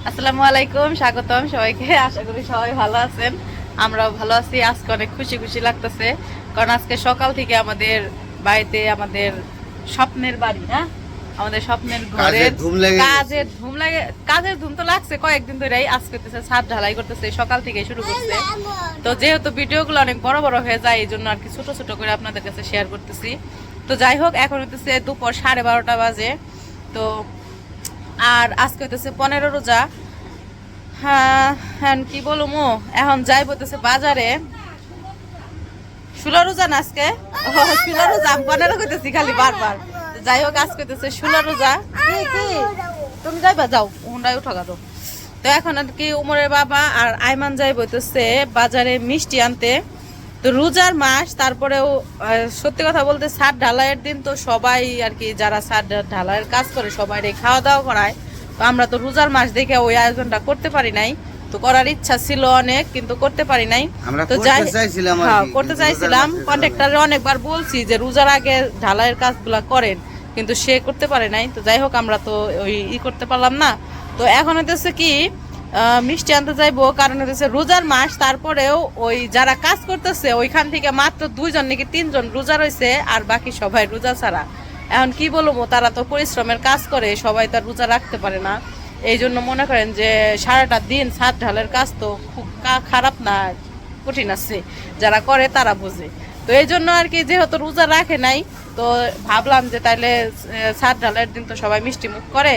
আসসালামু আলাইকুম, স্বাগতম সবাইকে। আশা করি সবাই ভালো আছেন, আমরাও ভালো আছি। আজকে অনেক খুশি খুশি লাগতেছে, কারণ আজকে সকাল থেকে আমাদের বাড়িতে, আমাদের স্বপ্নের বাড়ি না, আমাদের স্বপ্নের ঘরের কাজের ধুম তো লাগছে কয়েকদিন ধরেই। আজকে ছাদ ঢালাই করতেছে, সকাল থেকে শুরু করছে। তো যেহেতু ভিডিওগুলো অনেক বড় বড় হয়ে যায়, এই জন্য আর কি ছোট ছোট করে আপনাদের কাছে শেয়ার করতেছি। তো যাই হোক, এখন হইতেছে দুপুর 12:30 বাজে। তো আর আজকে হইতেছে 15 রোজা। হ্যাঁ হ্যাঁ, কি বলবো, এখন যাই বলতেছে বাজারে। 16 রোজা না আজকে, 16 রোজা, 15 কইতেছি খালি বারবার। যাই হোক, আজকে হইতেছে 16 রোজা। তুমি যাইবা, যাও হুন্ডায় উঠা গাদো। তো এখন আর কি উমরের বাবা আর আইমান যাই বলতেছে বাজারে মিষ্টি আনতে। তো রোজার মাস, তারপরেও সত্যি কথা বলতে ছাদ ঢালাইয়ের দিন তো সবাই আর কি, যারা ছাদ ঢালাইয়ের কাজ করে সবাই খাওয়া দাওয়া করায়। তো আমরা তো রোজার মাস দেখে ওই আয়োজনটা করতে পারি নাই। তো করার ইচ্ছা ছিল অনেক, কিন্তু করতে পারি নাই। তো যাই, হ্যাঁ করতে চাইছিলাম। কন্ট্রাক্টরে অনেকবার বলছি যে রোজার আগে ঢালাইয়ের কাজগুলা করেন, কিন্তু সে করতে পারে নাই। তো যাই হোক, আমরা তো ওই করতে পারলাম না। তো এখন হইতেছে কি মিষ্টি আনতে যাইবো, কারণ হচ্ছে রোজার মাস। তারপরেও ওই যারা কাজ করতেছে ওইখান থেকে মাত্র 2জন নাকি 3জন রোজা রয়েছে, আর বাকি সবাই রোজা ছাড়া। এখন কি বলবো, তারা তো পরিশ্রমের কাজ করে, সবাই তো রোজা রাখতে পারে না। এই জন্য মনে করেন যে সারাটা দিন ছাদ ঢালের কাজ তো খুব খারাপ না, কঠিন আছে, যারা করে তারা বোঝে। তো এই জন্য আর কি, যেহেতু রোজা রাখে নাই, তো ভাবলাম যে তাইলে ছাদ ঢালের দিন তো সবাই মিষ্টি মুখ করে,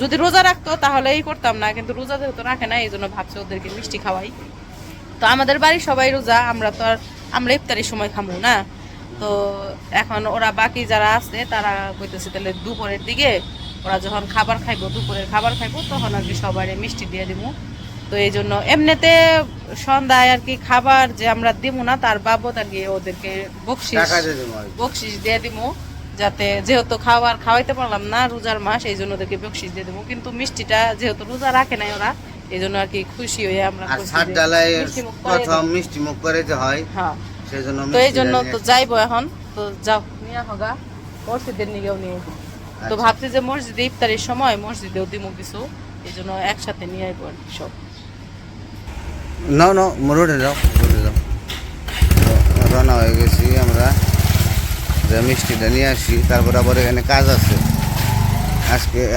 যদি রোজা রাখতো তাহলে এই করতাম না, কিন্তু রোজা যেহেতু রাখে না, এই জন্য ভাবছি ওদেরকে মিষ্টি খাওয়াই। তো আমাদের বাড়ির সবাই রোজা, আমরা ইফতারির সময় খামু না। তো এখন ওরা বাকি যারা আছে তারা কইতেছে তাহলে দুপুরের দিকে ওরা যখন খাবার খাইবো, দুপুরের খাবার খাইবো, তখন আর কি সবাই মিষ্টি দিয়ে দিব। তো এই জন্য এমনিতে সন্ধ্যায় আর কি খাবার যে আমরা দিব না, তার বাবদ আর কি ওদেরকে বকশিস দিয়ে দিব, যাতে যেহেতু খাওয়াইতে পারলাম না রোজার মাস, এই জন্য ওদেরকে বকশিস দিয়ে দেবো। কিন্তু মিষ্টিটা যেহেতু রোজা রাখে নাই ওরা, এই জন্য আর কি খুশি হয়ে আমরা মিষ্টি মুখ করে হয়। হ্যাঁ, তো এই জন্য তো যাইবো এখন। তো যাও নিয়ে হোগা, মসজিদের নিয়েও নিয়ে। তো ভাবছি যে মসজিদে ইফতারের সময় মসজিদেও দিব কিছু, এই জন্য একসাথে নিয়ে আইবো আর কি সব। রোডে যাও রান্না হয়ে গেছি আমরা, মিষ্টিটা নিয়ে আসি। তারপর আবার এখানে কাজ আছে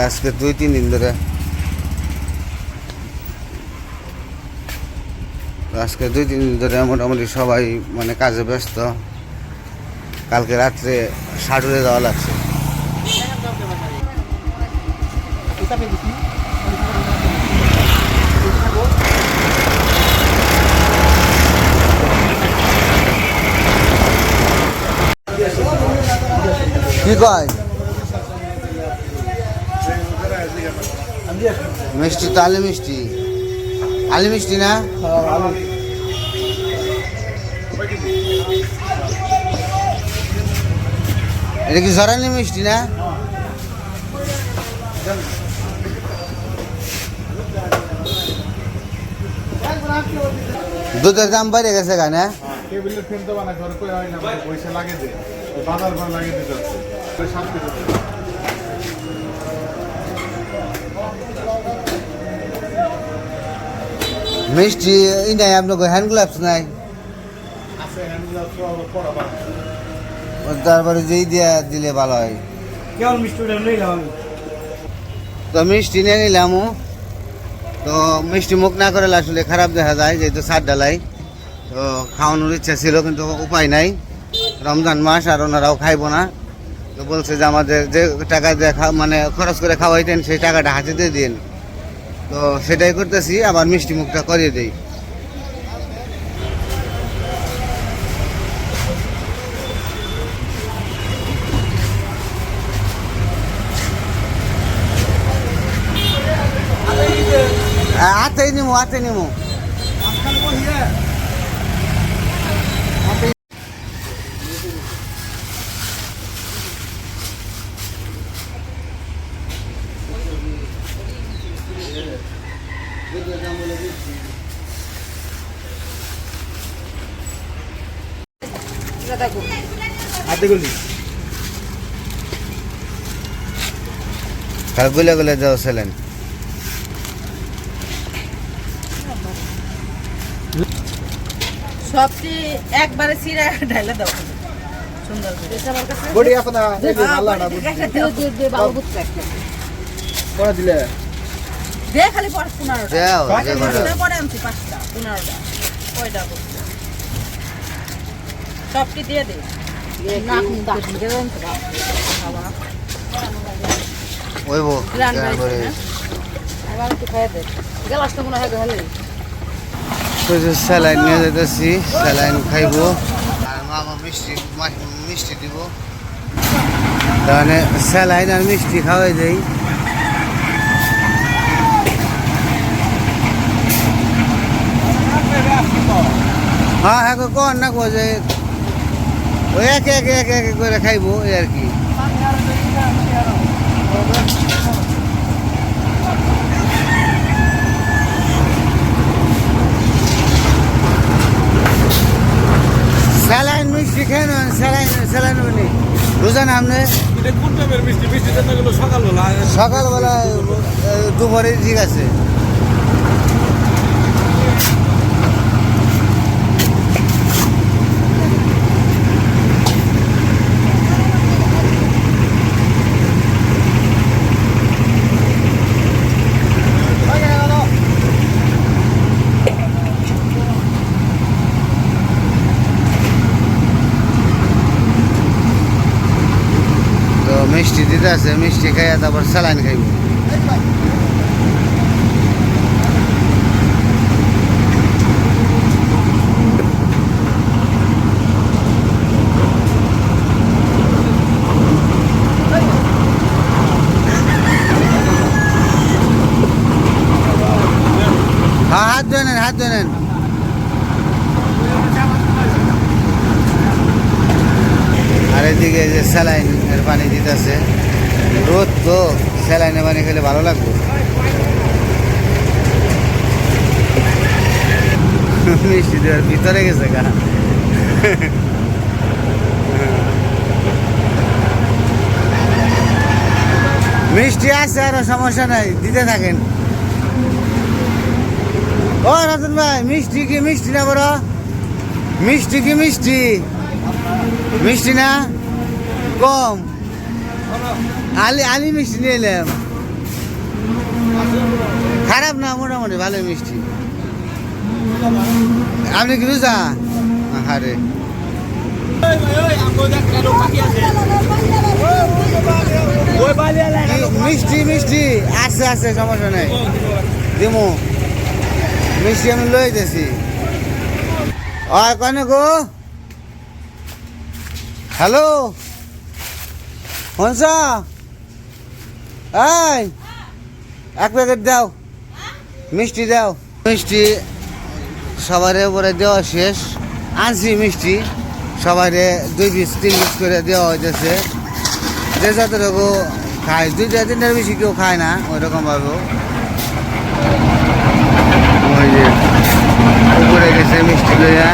আজকে 2-3 দিন ধরে। আজকে 2-3 দিন ধরে মোটামুটি সবাই মানে কাজে ব্যস্ত। কালকে রাত্রে সাডুরে যাওয়া লাগছে। কি কয় মিষ্টি তো আলি মিষ্টি না? এটা কি জরানি মিষ্টি না? দুধের দাম বেড়ে গেছে কেন? মিষ্টি নাই আপনার হ্যান্ড গ্লাভস নাই? তারপরে যেই দিয়া দিলে ভালো হয়। তো মিষ্টি নিয়ে নিলাম। তো মিষ্টি মুখ না করে আসলে খারাপ দেখা যায়, যেহেতু ছাদ ঢালাই। তো খাওয়ানোর ইচ্ছা ছিল, কিন্তু উপায় নাই, রমজান মাস আর ওনারাও খাইবো না। তো বলছে যে আমাদের যে টাকা দিয়ে মানে খরচ করে খাওয়াইতেন সেই টাকাটা হাতে দিয়ে দিন। তো সেটাই করতেছি, আবার মিষ্টি মুখটা করিয়ে দিই। হাতে নিমু গুলে যাও ছিলেন। সবটি একবারে চিরা ঢাইলে দাও সুন্দর করে আমার কাছে বডি আছে না দেখি আল্লাহ না বুঝি দে ভালো বুঝতে একটা করে দিলে দে খালি 15টা দেও যে করে পরে আনছি 5টা 15টা কয়টা করছে সবটি দিয়ে দে না মুখ দিয়ে দেন তো বাবা ওইবো রান কেন করে আবার একটু খাইয়ে দে গ্লাসটা মনে হয় ভালো তো যে স্যালাইন নিয়ে যেতেছি স্যালাইন খাইবো আর মামা মিষ্টি দিব তাহলে স্যালাইন আর মিষ্টি খাওয়াই দেই হ্যাঁ হ্যাঁ কোন না কো যে ওই এক এক এক এক করে খাইবো এই আর কি স্যালাইন মিষ্টি খেয়ে নেন স্যালাইন বলি বুঝেন আপনি এটা কোন টাইপের মিষ্টি মিষ্টি দেন না গেল সকালবেলা সকালবেলা দুপুরে ঠিক আছে তো মিষ্টি দিতে আছে মিষ্টি খাইয়া তারপর স্যালাইন খাইব হ্যাঁ হাত ধরে নেন হাত ধরে নেন আর এদিকে যে স্যালাইন এর পানি দিতেছে রোদ তো স্যালাইনের পানি খেলে ভালো লাগবে মিষ্টি দেওয়ার ভিতরে গেছে গা মিষ্টি আছে আরো সমস্যা নাই দিতে থাকেন ও রতন ভাই মিষ্টি কি মিষ্টি না বড় মিষ্টি কি মিষ্টি মিষ্টি না কম আলি মিষ্টি নিয়ে এলাম খারাপ না মোটামুটি ভালো মিষ্টি আপনি কি রুজা আরে মিষ্টি মিষ্টি আছে আছে সমস্যা নাই দিমু মিষ্টি আমি লই দিয়েছি কনে গো হ্যালো হনস এই এক প্যাকেট দাও মিষ্টি দাও মিষ্টি সবার উপরে দেওয়া শেষ আনছি মিষ্টি সবাই 2 পিস 3 পিস করে দেওয়া হইতেছে যে যতটুকু খায় 2টা 3টার বেশি কেউ খায় না ওই রকম ভাবে ওই যে উপরে গেছে মিষ্টি লইয়া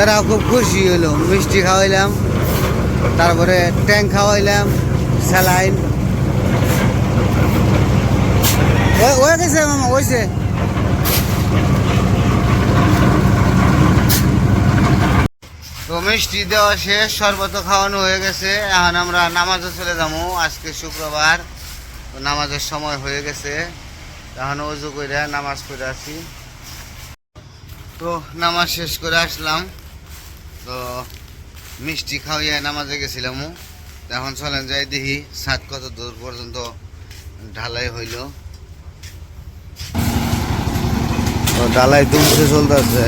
এরা খুব খুশি হলো মিষ্টি খাওয়াইলাম তারপরে ট্যাঙ্ক খাওয়াইলাম স্যালাইন ওই গেছে মামা ওইছে তো মিষ্টি দেওয়া শেষ শরবত খাওয়ানো হয়ে গেছে এখন আমরা নামাজে চলে যাবো আজকে শুক্রবার তো নামাজের সময় হয়ে গেছে এখন অজু করে নামাজ পড়ে আসি তো নামাজ শেষ করে আসলাম তো মিষ্টি খাওয়াইয়া নামাজে গেছিলাম এখন চলেন যাই দেখি ছাদ কত দূর পর্যন্ত ঢালাই হইল তো ঢালাই দুমছে চলতেছে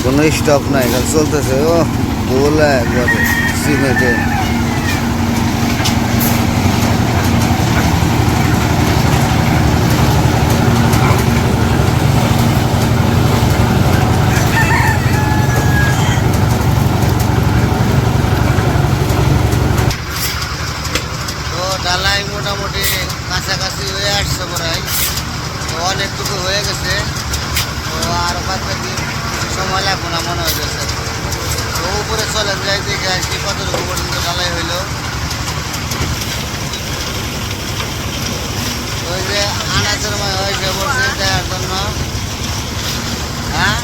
কোনো স্টপ নাই খালি চলতেছে ও বলে একবারে সিমেন্টে ঢালাই মোটামুটি কাছাকাছি হয়ে আসছে প্রায় তো অনেকটুকু হয়ে গেছে তো আর বাদ বাকি সময় লাগবো না মনে হইতেছে। তো উপরে চলে যাই দেখে আর কি কতটুকু পর্যন্ত ঢালাই হইলো। ওই যে আনাচের ময় হয়েছে বলছে দেওয়ার জন্য। হ্যাঁ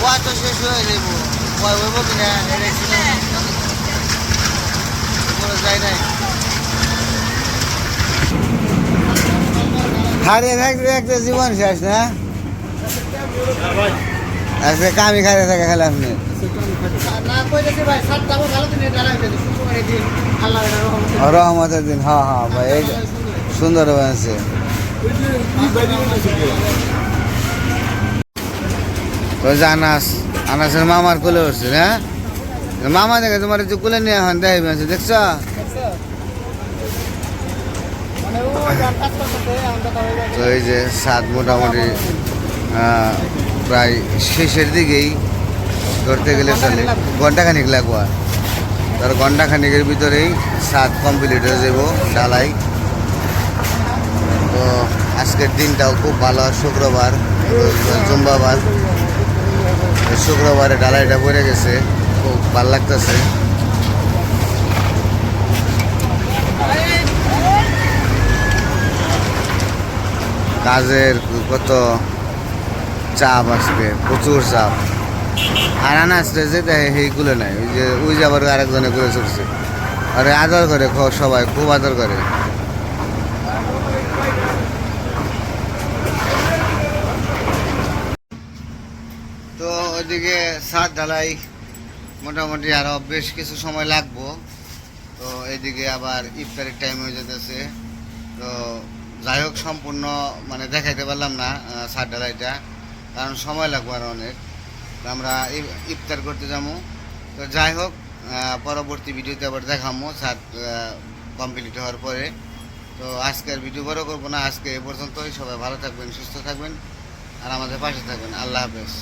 ওয়া তো শেষ হয়ে যাব, ওয়া হইব কিনা এটা ছিল উপরে যাই নাই। হারিয়ে থাকলে একটা জীবন শেষ না, আজকে কামি খাইয়ে থাকে খালি আপনি। রহমতের দিন, হ্যাঁ হ্যাঁ ভাই, এই সুন্দর হয়েছে। ওই যে আনাসের মামার কোলে উঠছে না, মামা দেখে তোমার একটু কোলে নিয়ে এখন দেখাই আছে, দেখছ? তো এই যে সাত মোটামুটি প্রায় শেষের দিকেই ধরতে গেলে চলে ঘন্টাখানিক লাগবো। আর ধর ঘন্টাখানিকের ভিতরেই সাত কমপ্লিট হয়ে যাব ঢালাই। তো আজকের দিনটাও খুব ভালো, শুক্রবার, জুম্বাবার। শুক্রবারে ঢালাইটা পড়ে গেছে, খুব ভালো লাগতেছে। কাজের কত চাপ, আজকে প্রচুর চাপ। আর আসলে যেটা সেইগুলো নাই, ওই যে আবার আরেকজনে করে চলছে, আরে আদর করে সবাই, খুব আদর করে। তো ওইদিকে ছাদ ঢালাই মোটামুটি আরো বেশ কিছু সময় লাগবো। তো এইদিকে আবার ইফতারের টাইম হয়ে যেতেছে। তো যাই হোক, সম্পূর্ণ মানে দেখাইতে পারলাম না ছাদ ঢালাইটা, কারণ সময় লাগবে আর অনেক। আমরা ইফতার করতে যাবো। তো যাই হোক, পরবর্তী ভিডিওতে আবার দেখাবো ছাদ কমপ্লিট হওয়ার পরে। তো আজকের ভিডিও বড় করবো না, আজকে এ পর্যন্তই। সবাই ভালো থাকবেন, সুস্থ থাকবেন, আর আমাদের পাশে থাকবেন। আল্লাহ হাফেজ।